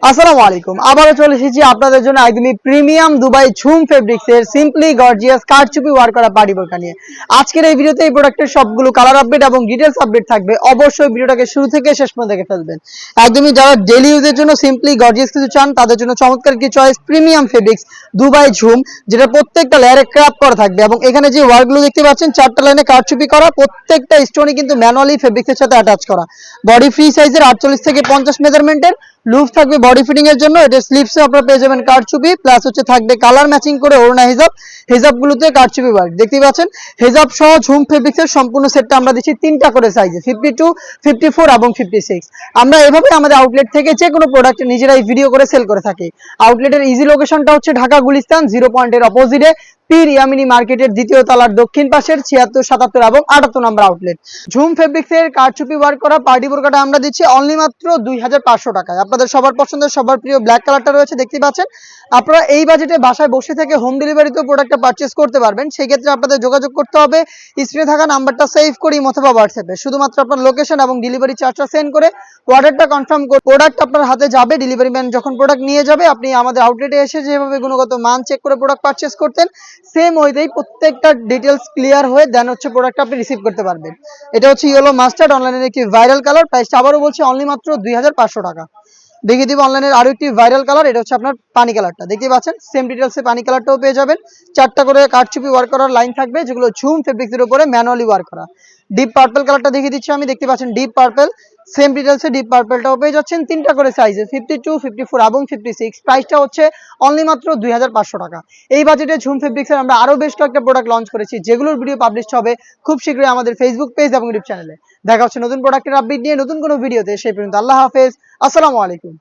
আসসালামু আলাইকুম। আবারও চলে এসেছি আপনাদের জন্য একদমই প্রিমিয়াম দুবাই ঝুম ফেব্রিক্স এর সিম্পলি গর্জিয়াস কারচুপি ওয়ার্ক করা পার্টি বোরকা নিয়ে। আজকের এই ভিডিওতে এই প্রোডাক্টের সবগুলো কালার আপডেট এবং ডিটেইলস আপডেট থাকবে। অবশ্যই ভিডিওটাকে শুরু থেকে শেষ পর্যন্ত দেখে ফেলবেন। একদমই যারা ডেইলি ইউজের জন্য সিম্পলি গর্জিয়াস কিছু চান তাদের জন্য চমৎকার কি চয়েস প্রিমিয়াম ফেব্রিক্স দুবাই ঝুম, যেটা প্রত্যেকটা লেয়ারে ক্র্যাপ করা থাকবে এবং এখানে যে ওয়ার্কগুলো দেখতে পাচ্ছেন চারটা লাইনে কারচুপি করা, প্রত্যেকটা স্টোনই কিন্তু ম্যানুয়ালি ফেব্রিক্সের সাথে অ্যাটাচ করা। বডি ফ্রি সাইজের 48 থেকে 50 মেজারমেন্টের লুজ থাকবে বডি ফিটিং এর জন্য। এটা স্লিপসে আপনারা পেয়ে যাবেন কারচুপি, প্লাস হচ্ছে থাকবে কালার ম্যাচিং করে ওড়না হিজাব, হিজাবগুলোতে কারচুপি ওয়ার্ক দেখতেই পাচ্ছেন। হিজাব সহ ঝুম ফেব্রিক্সের সম্পূর্ণ সেটটা আমরা দিচ্ছি তিনটা করে সাইজে, 52, 54 এবং 56। আমরা এভাবে আমাদের আউটলেট থেকে যে কোনো প্রোডাক্ট নিজেরাই ভিডিও করে সেল করে থাকি। আউটলেটের ইজি লোকেশনটা হচ্ছে ঢাকা গুলিস্তান 0 পয়েন্টের অপোজিটে পীর ইয়ামিনী মার্কেটের দ্বিতীয় তলার দক্ষিণ পাশের 76, 77 এবং 78 নম্বর আউটলেট। ঝুম ফেব্রিক্সের কারচুপি ওয়ার্ক করা পার্টি বোরকাটা আমরা দিচ্ছি অনলি মাত্র 2500 টাকায়। আপনাদের সবার পছন্দের সবার প্রিয় ব্ল্যাক কালারটা রয়েছে দেখতেই পাচ্ছেন। আপনারা এই বাজেটে বাসায় বসে থেকে হোম ডেলিভারিতেও প্রোডাক্টটা পারচেজ করতে পারবেন। সেই ক্ষেত্রে আপনাদের যোগাযোগ করতে হবে স্ক্রিনে থাকা নাম্বারটা সেভ করি অথবা হোয়াটসঅ্যাপে। শুধুমাত্র আপনার লোকেশন এবং ডেলিভারি চার্জটা সেন্ড করে অর্ডারটা কনফার্ম করে প্রোডাক্ট আপনার হাতে যাবে। ডেলিভারি ম্যান যখন প্রোডাক্ট নিয়ে যাবে, আপনি আমাদের আউটলেটে এসে যেভাবে গুণগত মান চেক করে প্রোডাক্ট পারচেজ করতেন সেম ওইতেই প্রত্যেকটা ডিটেলস ক্লিয়ার হয়ে দেন হচ্ছে প্রোডাক্টটা আপনি রিসিভ করতে পারবেন। এটা হচ্ছে ইয়েলো মাস্টার্ড, অনলাইনের একটি ভাইরাল কালার। প্রাইসটা আবারও বলছি অনলি মাত্র 2500 টাকা। দেখিয়ে দিব অনলাইনের আরো একটি ভাইরাল কালার, এটা হচ্ছে আপনার পানি কালারটা দেখতে পাচ্ছেন। সেম ডিটেলসে পানি কালারটাও পেয়ে যাবেন। চারটা করে কারচুপি ওয়ার্ক করার লাইন থাকবে, যেগুলো ঝুম ফেব্রিক্সের উপরে ম্যানুয়ালি ওয়ার্ক করা। ডিপ পার্পল কালারটা দেখিয়ে দিচ্ছি আমি, দেখতে পাচ্ছেন ডিপ পার্পল। সেম ডিটেলসে ডিপ পার্পলটাও পেয়ে যাচ্ছেন তিনটা করে সাইজে, 52, 54 এবং 56। প্রাইসটা হচ্ছে অনলি মাত্র 2500 টাকা। এই বাজেটে ঝুম ফেব্রিক্সের আমরা আরো বেশ কয়েকটা প্রোডাক্ট লঞ্চ করেছি, যেগুলোর ভিডিও পাবলিশ হবে খুব শীঘ্রই আমাদের ফেসবুক পেজ এবং ইউটিউব চ্যানেলে। দেখা হচ্ছে নতুন প্রোডাক্টের আপডেট নিয়ে নতুন কোনো ভিডিওতে। সেই পর্যন্ত আল্লাহ হাফেজ, আসসালামু আলাইকুম।